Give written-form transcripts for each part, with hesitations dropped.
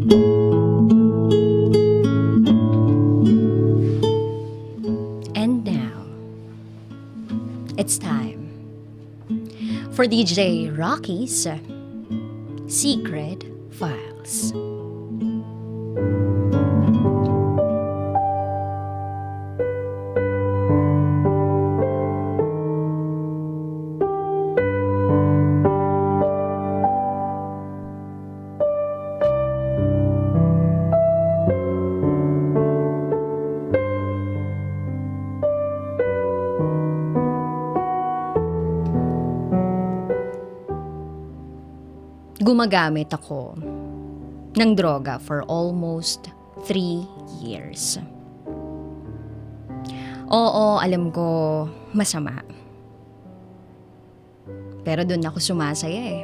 And now, it's time for DJ Raqi's Secret Files. Gumagamit ako ng droga for almost 3 years. Oo, alam ko, masama. Pero doon ako sumasaya eh.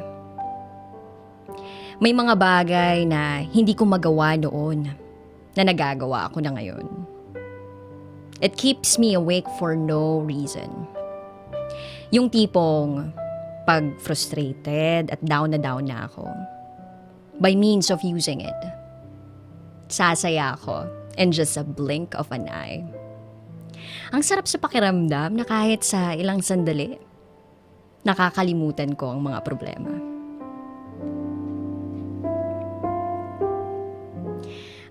May mga bagay na hindi ko magawa noon na nagagawa ako na ngayon. It keeps me awake for no reason. Yung tipong pag frustrated at down na ako, by means of using it, sasaya ako in just a blink of an eye. Ang sarap sa pakiramdam na kahit sa ilang sandali, nakakalimutan ko ang mga problema.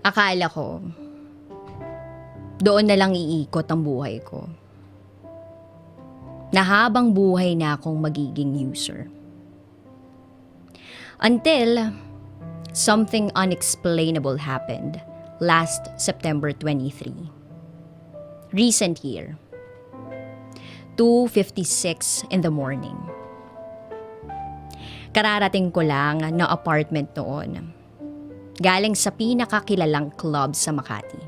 Akala ko, doon na lang iikot ang buhay ko. Na habang buhay na akong magiging user. Until something unexplainable happened last September 23. Recent year. 2:56 in the morning. Kararating ko lang ng apartment noon. Galing sa pinakakilalang club sa Makati.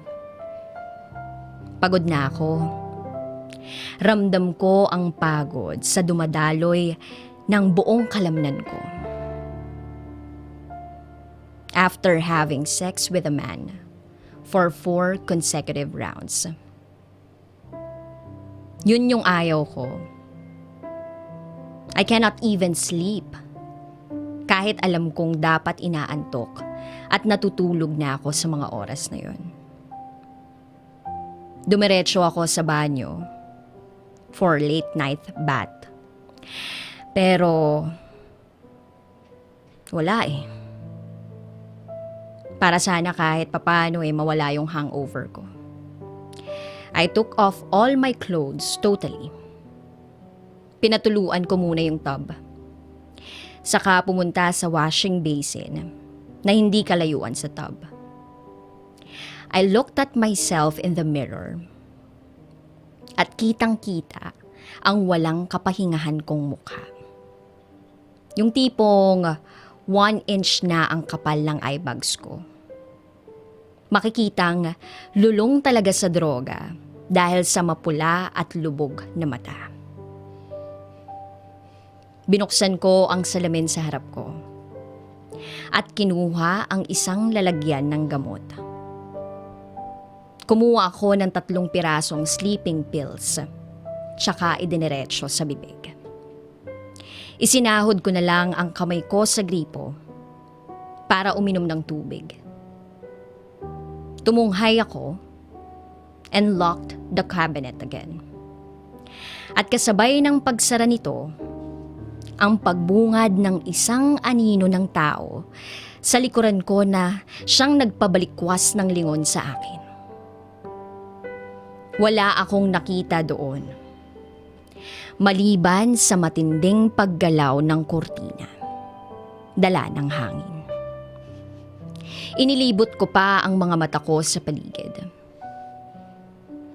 Pagod na ako. Ramdam ko ang pagod sa dumadaloy ng buong kalamnan ko. After having sex with a man for 4 consecutive rounds. Yun yung ayaw ko. I cannot even sleep. Kahit alam kong dapat inaantok at natutulog na ako sa mga oras na yun. Dumiretso ako sa banyo for late night bath. Pero wala eh. Para sana kahit papano mawala yung hangover ko. I took off all my clothes totally. Pinatuluan ko muna yung tub. Saka pumunta sa washing basin na hindi kalayuan sa tub. I looked at myself in the mirror. At kitang-kita ang walang kapahingahan kong mukha. Yung tipong 1 inch na ang kapal ng eyebags ko. Makikitang lulong talaga sa droga dahil sa mapula at lubog na mata. Binuksan ko ang salamin sa harap ko at kinuha ang isang lalagyan ng gamot. Kumuha ako ng 3 pirasong sleeping pills, tsaka idiniretso sa bibig. Isinahod ko na lang ang kamay ko sa gripo para uminom ng tubig. Tumunghay ako and locked the cabinet again. At kasabay ng pagsara nito, ang pagbungad ng isang anino ng tao sa likuran ko na siyang nagpabalikwas ng lingon sa akin. Wala akong nakita doon. Maliban sa matinding paggalaw ng kurtina. Dala ng hangin. Inilibot ko pa ang mga mata ko sa paligid.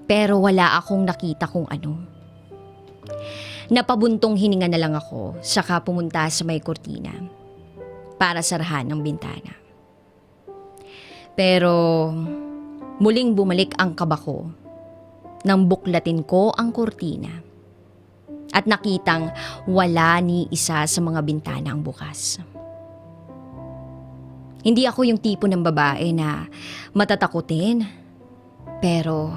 Pero wala akong nakita kung ano. Napabuntong hininga na lang ako saka pumunta sa may kurtina para sarahan ng bintana. Pero muling bumalik ang kaba ko nang buklatin ko ang kurtina at nakitang wala ni isa sa mga bintana ang bukas. Hindi ako yung tipo ng babae na matatakutin, pero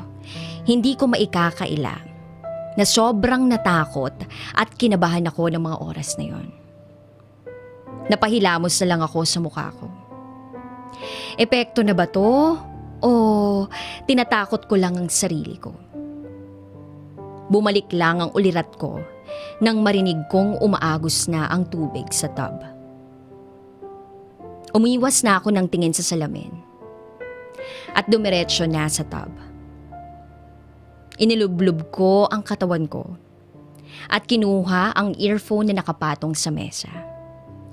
hindi ko maikakaila na sobrang natakot at kinabahan ako ng mga oras na yon. Napahilamos na lang ako sa mukha ko. Epekto na ba to? O tinatakot ko lang ang sarili ko? Bumalik lang ang ulirat ko nang marinig kong umaagos na ang tubig sa tub. Umiwas na ako ng tingin sa salamin at dumiretso na sa tub. Inilublob ko ang katawan ko at kinuha ang earphone na nakapatong sa mesa.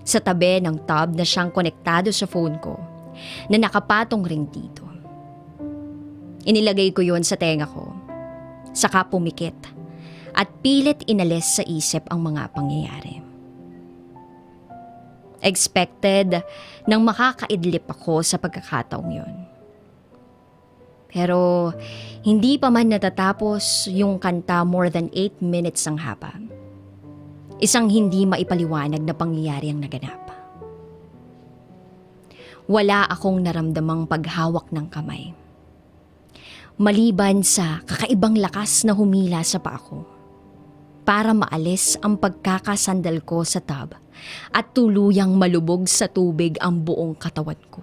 Sa tabi ng tub na siyang konektado sa phone ko na nakapatong ring dito. Inilagay ko yon sa tenga ko, saka pumikit at pilit inalis sa isip ang mga pangyayari. Expected nang makakaidlip ako sa pagkakataong yon. Pero hindi pa man natatapos yung kanta more than 8 minutes ang haba. Isang hindi maipaliwanag na pangyayari ang naganap. Wala akong naramdamang paghawak ng kamay. Maliban sa kakaibang lakas na humila sa paa ko para maalis ang pagkakasandal ko sa tub at tuluyang malubog sa tubig ang buong katawan ko.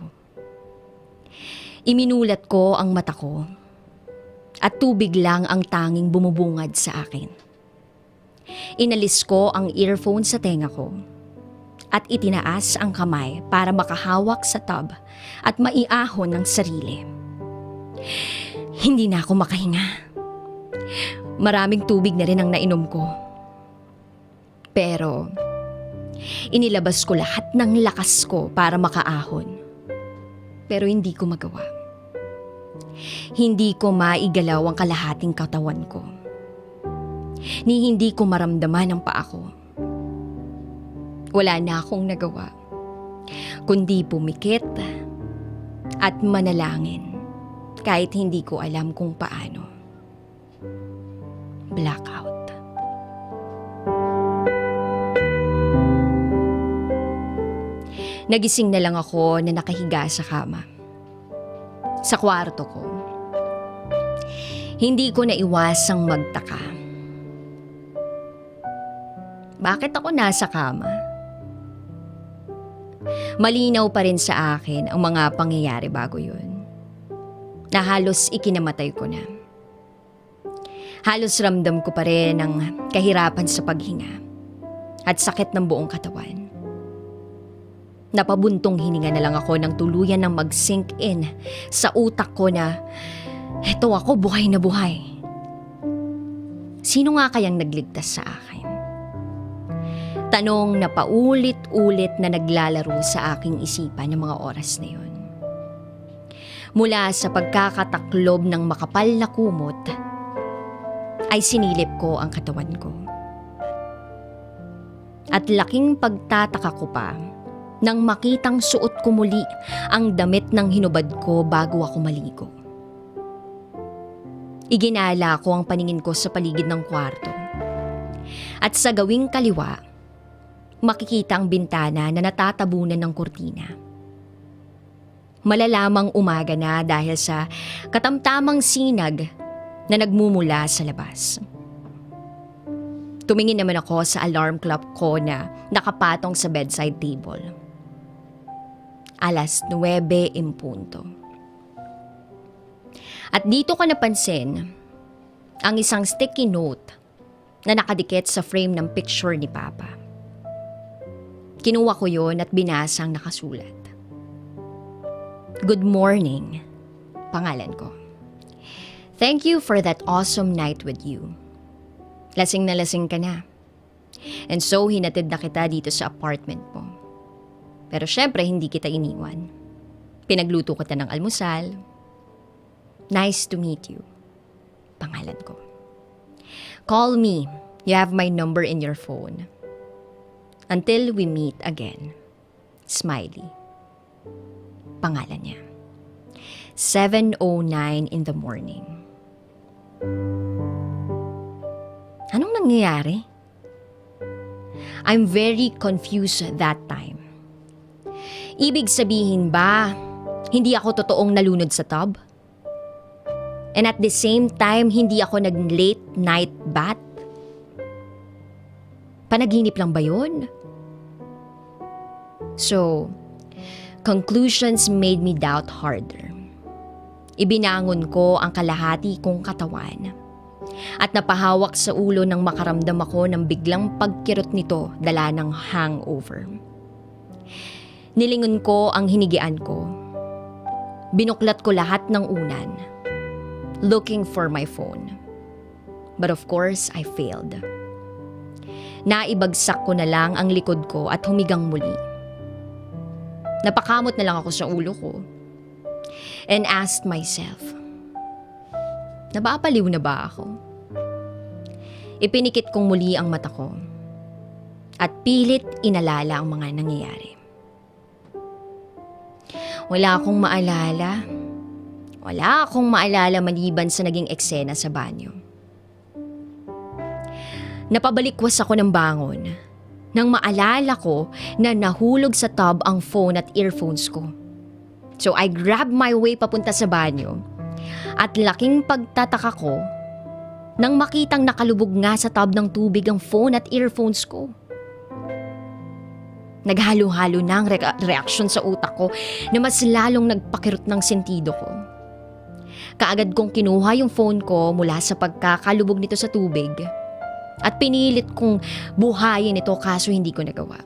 Iminulat ko ang mata ko at tubig lang ang tanging bumubungad sa akin. Inalis ko ang earphone sa tenga ko at itinaas ang kamay para makahawak sa tub at maiahon ng sarili. Hindi na ako makahinga. Maraming tubig na rin ang nainom ko. Pero inilabas ko lahat ng lakas ko para makaahon. Pero hindi ko magawa. Hindi ko maigalaw ang kalahating katawan ko. Ni hindi ko maramdaman ang paa ko. Wala na akong nagawa, kundi pumikit at manalangin kahit hindi ko alam kung paano. Blackout. Nagising na lang ako na nakahiga sa kama. Sa kwarto ko. Hindi ko naiwasang magtaka. Bakit ako nasa kama? Malinaw pa rin sa akin ang mga pangyayari bago yun. Na halos ikinamatay ko na. Halos ramdam ko pa rin ang kahirapan sa paghinga at sakit ng buong katawan. Napabuntong hininga na lang ako nang tuluyan ng mag-sink in sa utak ko na eto ako, buhay na buhay. Sino nga kayang nagligtas sa akin? Tanong na paulit-ulit na naglalaro sa aking isipan ng mga oras na yun. Mula sa pagkakataklob ng makapal na kumot, ay sinilip ko ang katawan ko. At laking pagtataka ko pa nang makitang suot ko muli ang damit ng hinubad ko bago ako maligo. Iginala ko ang paningin ko sa paligid ng kwarto. At sa gawing kaliwa, makikita ang bintana na natatabunan ng kurtina. Malalamang umaga na dahil sa katamtamang sinag na nagmumula sa labas. Tumingin naman ako sa alarm clock ko na nakapatong sa bedside table. 9:09 At dito ko napansin ang isang sticky note na nakadikit sa frame ng picture ni Papa. Kinuha ko yon at binasa ang nakasulat. Good morning, pangalan ko. Thank you for that awesome night with you. Lasing na lasing ka na. And so hinatid na kita dito sa apartment mo. Pero syempre hindi kita iniwan. Pinagluto kita ng almusal. Nice to meet you. Pangalan ko. Call me. You have my number in your phone. Until we meet again. Smiley. Pangalan niya. 7:09 in the morning. Anong nangyayari? I'm very confused that time. Ibig sabihin ba, hindi ako totoong nalunod sa tub? And at the same time, hindi ako nag-late night bath? Panaginip lang ba yun? So, Conclusions made me doubt harder. Ibinangon ko ang kalahati kong katawan at napahawak sa ulo nang makaramdam ako ng biglang pagkirot nito dala ng hangover. Nilingon ko ang hinigian ko. Binuklat ko lahat ng unan, looking for my phone. But of course, I failed. Naibagsak ko na lang ang likod ko at humigang muli. Napakamot na lang ako sa ulo ko and asked myself, nababaliw na ba ako? Ipinikit kong muli ang mata ko at pilit inalala ang mga nangyayari. Wala akong maalala. Wala akong maalala maliban sa naging eksena sa banyo. Napabalikwas ako ng bangon nang maalala ko na nahulog sa tub ang phone at earphones ko. So I grabbed my way papunta sa banyo at laking pagtataka ko nang makitang nakalubog nga sa tub ng tubig ang phone at earphones ko. Naghalo-halo na ang reaksyon sa utak ko na mas lalong nagpakirot ng sentido ko. Kaagad kong kinuha yung phone ko mula sa pagkakalubog nito sa tubig at pinilit kong buhayin ito kaso hindi ko nagawa.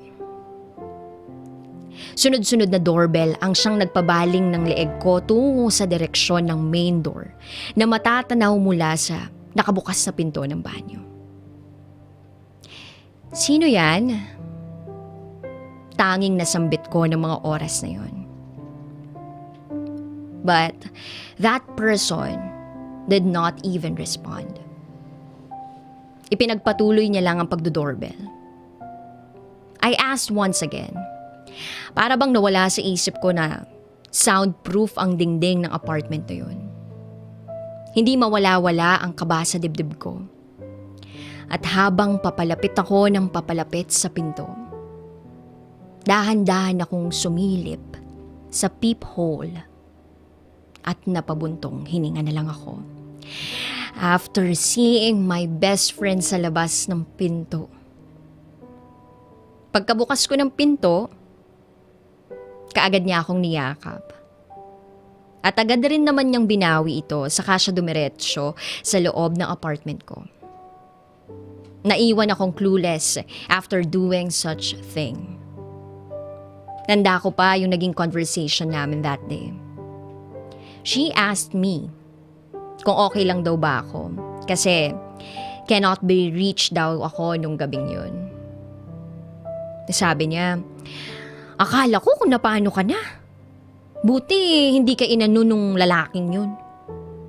Sunod-sunod na doorbell ang siyang nagpabaling ng leeg ko tungo sa direksyon ng main door na matatanaw mula sa nakabukas na pinto ng banyo. Sino yan? Tanging nasambit ko ng mga oras na yon. But that person did not even respond. Ipinagpatuloy niya lang ang pagdodoorbell. I asked once again. Para bang nawala sa isip ko na soundproof ang dingding ng apartment na yun. Hindi mawala-wala ang kaba sa dibdib ko. At habang papalapit ako ng papalapit sa pinto, dahan-dahan akong sumilip sa peephole at napabuntong hininga na lang ako. After seeing my best friend sa labas ng pinto. Pagkabukas ko ng pinto, kaagad niya akong niyakap. At agad rin naman niyang binawi ito saka siya dumiretso sa loob ng apartment ko. Naiwan akong clueless after doing such thing. Tanda ko pa yung naging conversation namin that day. She asked me kung okay lang daw ba ako kasi cannot be reached daw ako nung gabing yun. Sabi niya, akala ko kung napano ka na. Buti hindi ka inano nung lalaking yun.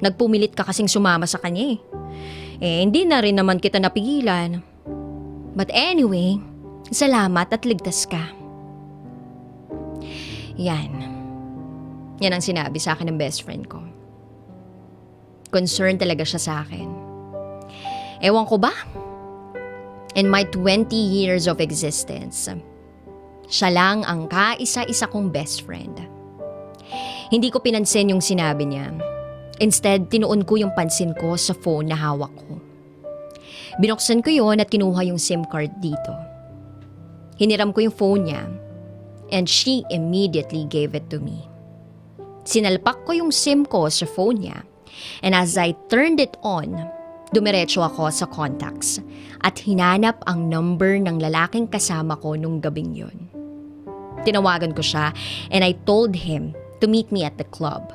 Nagpumilit ka kasing sumama sa kanya eh. Hindi na rin naman kita napigilan. But anyway, salamat at ligtas ka. Yan. Yan ang sinabi sa akin ng best friend ko. Concerned talaga siya sa akin. Ewan ko ba? In my 20 years of existence, siya lang ang kaisa-isa kong best friend. Hindi ko pinansin yung sinabi niya. Instead, tinuon ko yung pansin ko sa phone na hawak ko. Binuksan ko yon at kinuha yung SIM card dito. Hiniram ko yung phone niya and she immediately gave it to me. Sinalpak ko yung SIM ko sa phone niya and as I turned it on, dumiretso ako sa contacts at hinanap ang number ng lalaking kasama ko nung gabing yon. Tinawagan ko siya and I told him to meet me at the club.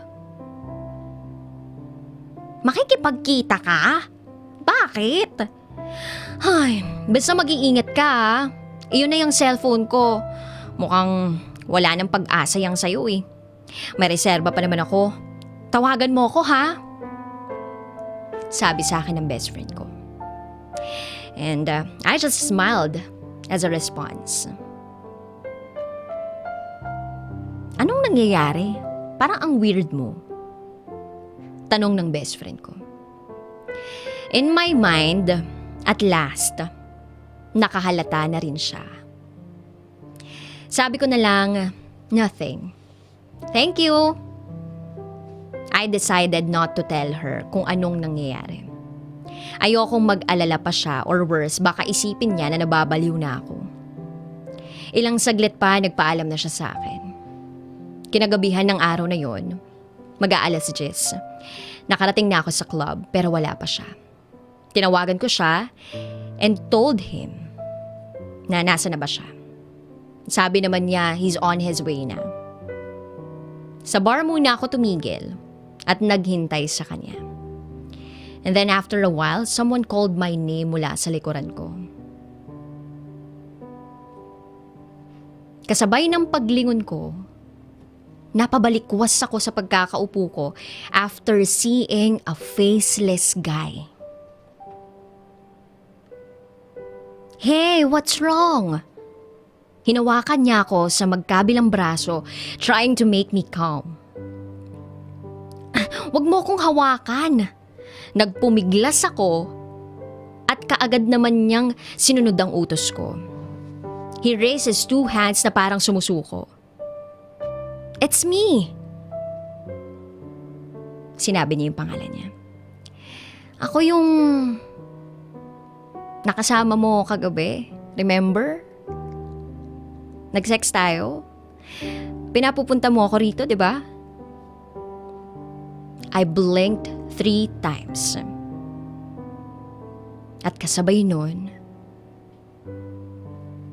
Makikipagkita ka? Bakit? Ay, basta mag-iingat ka ha. Iyon na yung cellphone ko. Mukhang wala nang pag-asa yang sayo eh. May reserba pa naman ako. Tawagan mo ako ha? Sabi sa akin ng best friend ko. And I just smiled as a response. Anong nangyayari? Parang ang weird mo. Tanong ng best friend ko. In my mind, at last, nakahalata na rin siya. Sabi ko na lang, nothing. Thank you. I decided not to tell her kung anong nangyayari. Ayokong mag-alala pa siya or worse, baka isipin niya na nababaliw na ako. Ilang saglit pa, nagpaalam na siya sa akin. Kinagabihan ng araw na yon, mag-aalas 10. Nakarating na ako sa club pero wala pa siya. Tinawagan ko siya and told him na nasa na ba siya. Sabi naman niya he's on his way na. Sa bar muna ako tumigil at naghintay sa kanya. And then after a while, someone called my name mula sa likuran ko. Kasabay ng paglingon ko, napabalikwas ako sa pagkakaupo ko after seeing a faceless guy. Hey, what's wrong? Hinawakan niya ako sa magkabilang braso, trying to make me calm. Wag mo kong hawakan. Nagpumiglas ako at kaagad naman niyang sinunod ang utos ko. He raised his 2 hands na parang sumusuko. It's me! Sinabi niya yung pangalan niya. Ako yung nakasama mo kagabi. Remember? Nag-sex tayo. Pinapupunta mo ako rito, di ba? I blinked 3 times. At kasabay nun,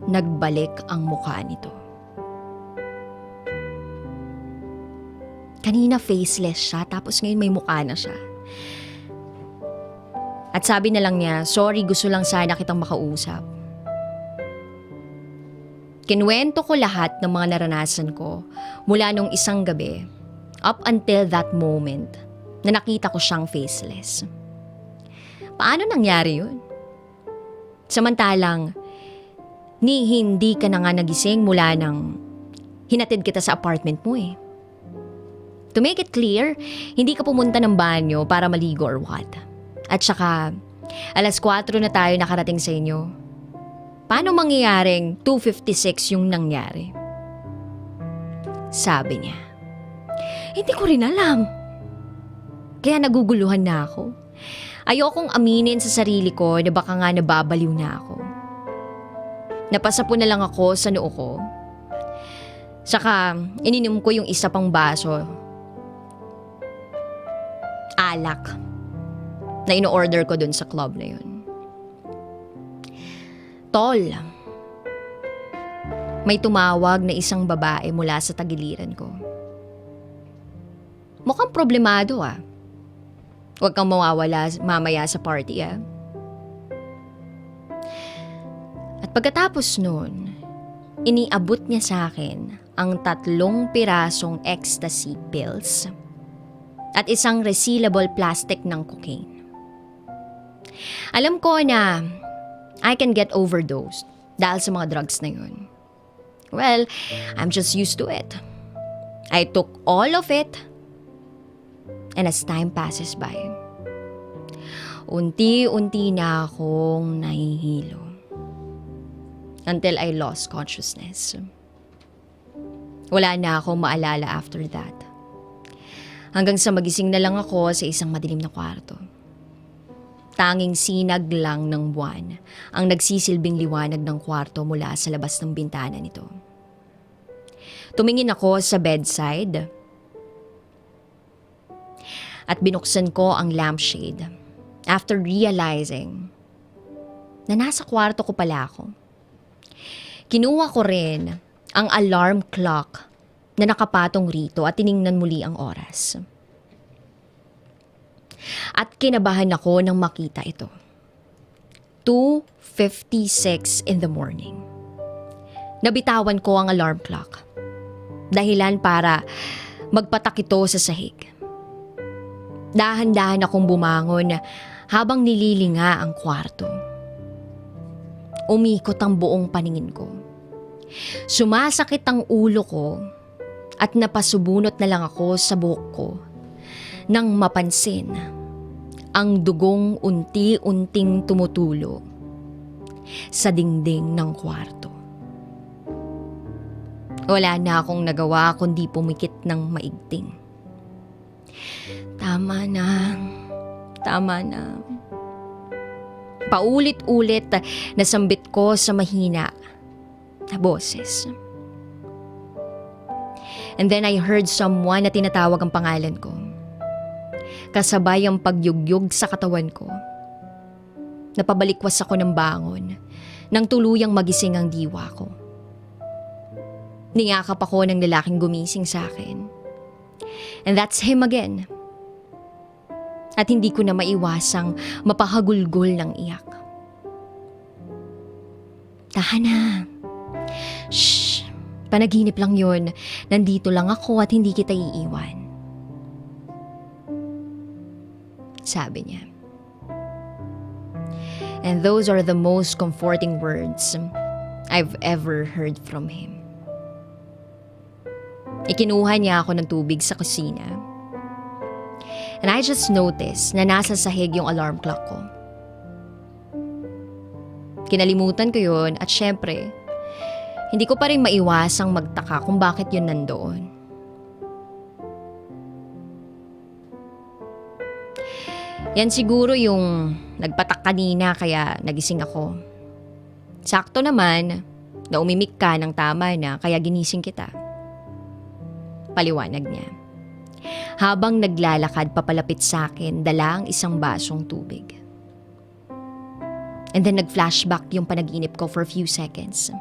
nagbalik ang mukha nito. Kanina faceless siya, tapos ngayon may mukha na siya. At sabi na lang niya, sorry, gusto lang sana kitang makausap. Kinuwento ko lahat ng mga naranasan ko mula nung isang gabi up until that moment na nakita ko siyang faceless. Paano nangyari yun? Samantalang, hindi ka na nga nagising mula nang hinatid kita sa apartment mo eh. To make it clear, hindi ka pumunta ng banyo para maligo or what. At saka, alas 4 na tayo nakarating sa inyo. Paano mangyayaring 2:56 yung nangyari? Sabi niya. Hindi ko rin alam. Kaya naguguluhan na ako. Ayokong aminin sa sarili ko na baka nga nababaliw na ako. Napasapo na lang ako sa noo ko. Saka, ininom ko yung isa pang baso. Alak. Na ino-order ko dun sa club na yun. Tol. May tumawag na isang babae mula sa tagiliran ko. Mukhang problemado ah. Huwag kang mawawala mamaya sa party ah. At pagkatapos nun, iniabot niya sa akin ang 3 pirasong ecstasy pills at isang resealable plastic ng cocaine. Alam ko na I can get overdosed dahil sa mga drugs na yun. Well, I'm just used to it. I took all of it, and as time passes by, unti-unti na akong nahihilo. Until I lost consciousness. Wala na akong maalala after that. Hanggang sa magising na lang ako sa isang madilim na kwarto. Tanging sinag lang ng buwan ang nagsisilbing liwanag ng kwarto mula sa labas ng bintana nito. Tumingin ako sa bedside at binuksan ko ang lampshade after realizing na nasa kwarto ko pala ako. Kinuha ko rin ang alarm clock na nakapatong rito at tiningnan muli ang oras. At kinabahan ako nang makita ito. 2:56 in the morning. Nabitawan ko ang alarm clock. Dahilan para magpatak ito sa sahig. Dahan-dahan akong bumangon habang nililinga ang kwarto. Umikot ang buong paningin ko. Sumasakit ang ulo ko at napasubunot na lang ako sa buhok ko nang mapansin ang dugong unti-unting tumutulo sa dingding ng kwarto. Wala na akong nagawa kundi pumikit ng maigting. Tama na. Paulit-ulit nasambit ko sa mahina na boses. And then I heard someone na tinatawag ang pangalan ko. Kasabay ang pagyugyog sa katawan ko. Napabalikwas ako ng bangon nang tuluyang magising ang diwa ko. Niyakap ako ng lalaking gumising sa akin. And that's him again. At hindi ko na maiwasang mapahagulgol ng iyak. Tahan na. Shh. Panaginip lang yun. Nandito lang ako at hindi kita iiwan. Sabi niya. And those are the most comforting words I've ever heard from him. Ikinuha niya ako ng tubig sa kusina. And I just noticed na nasa sahig yung alarm clock ko. Kinalimutan ko yun at syempre, hindi ko pa rin maiwasang magtaka kung bakit yun nandoon. Yan siguro yung nagpatak kanina kaya nagising ako. Sakto naman na umimik ka ng tama na kaya ginising kita. Paliwanag niya. Habang naglalakad papalapit sa akin, dala ang isang basong tubig. And then nag-flashback yung panaginip ko for a few seconds.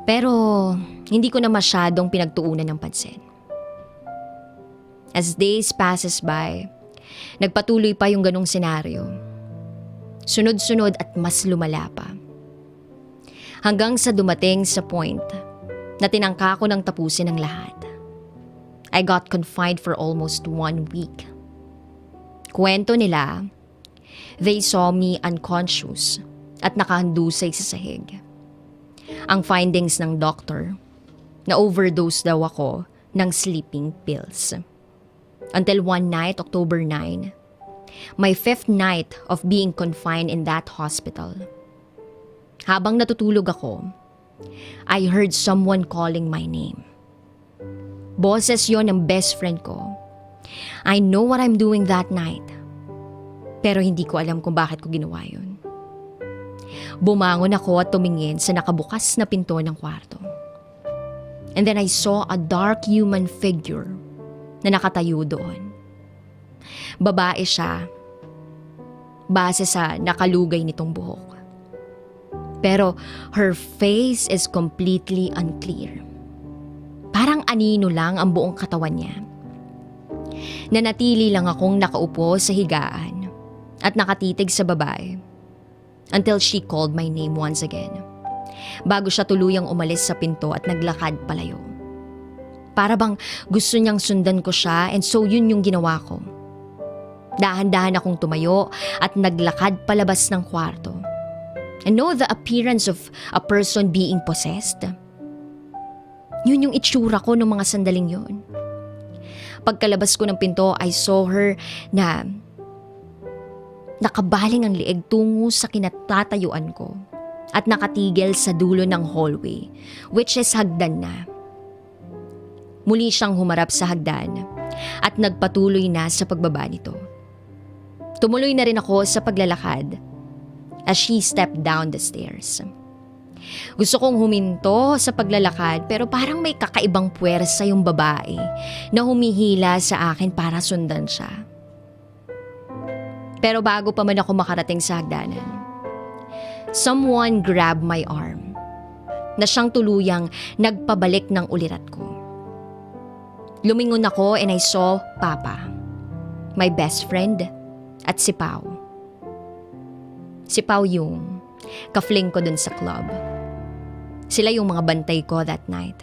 Pero hindi ko na masyadong pinagtuunan ng pansin. As days passes by, nagpatuloy pa yung ganong senaryo. Sunod-sunod at mas lumala pa. Hanggang sa dumating sa point na tinangka ko ng tapusin ang lahat. I got confined for almost 1 week. Kwento nila, they saw me unconscious at nakahandusay sa sahig. Ang findings ng doctor, na overdose daw ako ng sleeping pills. Until one night, October 9, my 5th night of being confined in that hospital. Habang natutulog ako, I heard someone calling my name. Boses yon ng best friend ko. I know what I'm doing that night. Pero hindi ko alam kung bakit ko ginawa yun. Bumangon ako at tumingin sa nakabukas na pinto ng kwarto. And then I saw a dark human figure na nakatayo doon. Babae siya, base sa nakalugay nitong buhok. Pero her face is completely unclear. Parang anino lang ang buong katawan niya. Nanatili lang akong nakaupo sa higaan at nakatitig sa babae until she called my name once again. Bago siya tuluyang umalis sa pinto at naglakad palayo. Para bang gusto niyang sundan ko siya and so yun yung ginawa ko. Dahan-dahan akong tumayo at naglakad palabas ng kwarto. And know the appearance of a person being possessed. Yun yung itsura ko ng mga sandaling yun. Pagkalabas ko ng pinto, I saw her na nakabaling ang lieg tungo sa kinatatayuan ko at nakatigil sa dulo ng hallway, which is hagdan na. Muli siyang humarap sa hagdan at nagpatuloy na sa pagbaba nito. Tumuloy na rin ako sa paglalakad as she stepped down the stairs. Gusto kong huminto sa paglalakad pero parang may kakaibang puwersa yung babae na humihila sa akin para sundan siya. Pero bago pa man ako makarating sa hagdanan, someone grabbed my arm na siyang tuluyang nagpabalik ng ulirat ko. Lumingon ako and I saw Papa, my best friend, at si Pao. Si Pao yung ka-fling ko dun sa club. Sila yung mga bantay ko that night.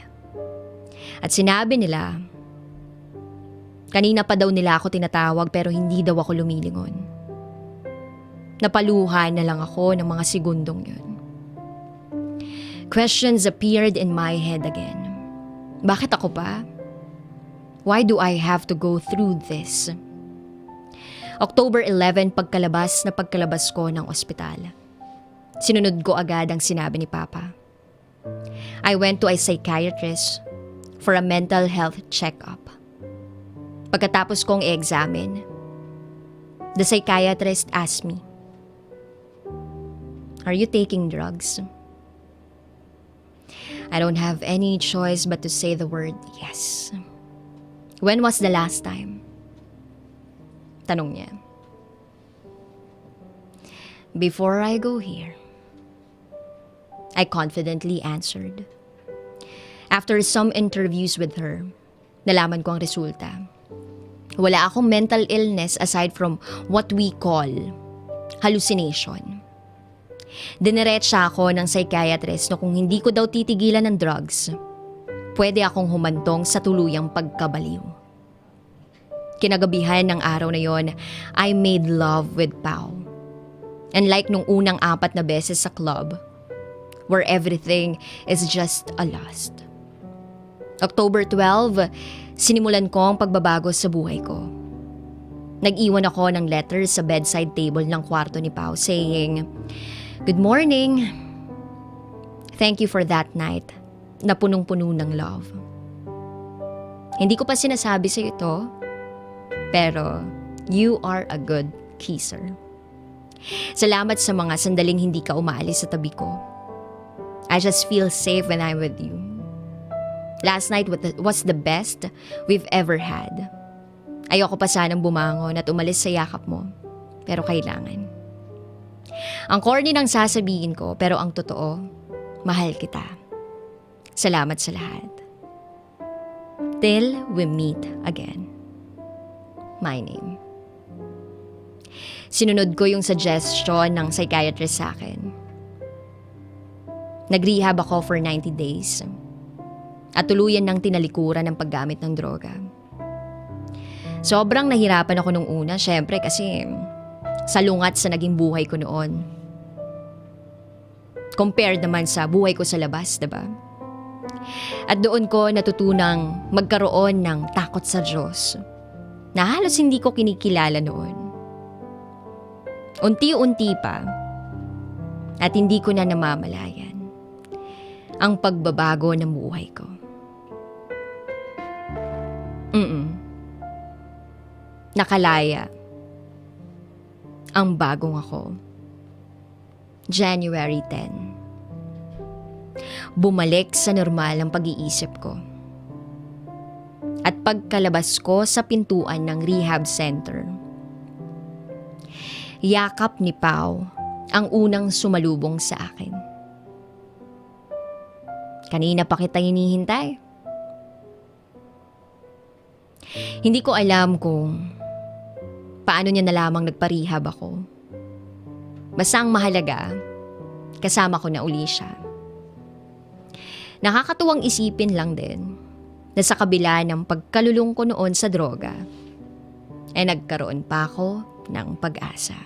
At sinabi nila, kanina pa daw nila ako tinatawag pero hindi daw ako lumilingon. Napaluhan na lang ako ng mga segundong yun. Questions appeared in my head again. Bakit ako pa? Why do I have to go through this? October 11 pagkalabas ko ng ospital. Sinunod ko agad ang sinabi ni Papa. I went to a psychiatrist for a mental health check-up. Pagkatapos kong i-examine, the psychiatrist asked me, "Are you taking drugs?" I don't have any choice but to say the word yes. When was the last time? Tanong niya. Before I go here, I confidently answered. After some interviews with her, nalaman ko ang resulta. Wala akong mental illness aside from what we call hallucination. Diniretsa ako ng psychiatrist na kung hindi ko daw titigilan ng drugs, pwede akong humantong sa tuluyang pagkabaliw. Kinagabihan ng araw na yon, I made love with Pao. And like nung unang 4 na beses sa club, where everything is just a lust. October 12, sinimulan ko ang pagbabago sa buhay ko. Nag-iwan ako ng letter sa bedside table ng kwarto ni Pao saying, "Good morning. Thank you for that night na punong-puno ng love. Hindi ko pa sinasabi sa ito, pero you are a good kisser. Salamat sa mga sandaling hindi ka umaalis sa tabi ko. I just feel safe when I'm with you. Last night was the best we've ever had. Ayoko pa sanang bumangon at umalis sa yakap mo, pero kailangan. Ang corny ng sasabihin ko, pero ang totoo, mahal kita. Salamat sa lahat. Till we meet again. My name." Sinunod ko yung suggestion ng psychiatrist sa akin. Nag-rehab ako for 90 days. At tuluyan ng tinalikuran ng paggamit ng droga. Sobrang nahirapan ako nung una, syempre kasi salungat sa naging buhay ko noon. Compared naman sa buhay ko sa labas, diba? At doon ko natutunang magkaroon ng takot sa Diyos na halos hindi ko kinikilala noon. Unti-unti pa at hindi ko na namamalayan ang pagbabago ng buhay ko. Nakalaya ang bagong ako. January 10. Bumalik sa normal ang pag-iisip ko. At pagkalabas ko sa pintuan ng rehab center, yakap ni Pao ang unang sumalubong sa akin. Kanina pa kita hinihintay. Hindi ko alam kung paano niya nalamang nagparehab ako. Basta ang mahalaga, kasama ko na uli siya. Nakakatuwang isipin lang din na sa kabila ng pagkalulong ko noon sa droga, ay nagkaroon pa ako ng pag-asa.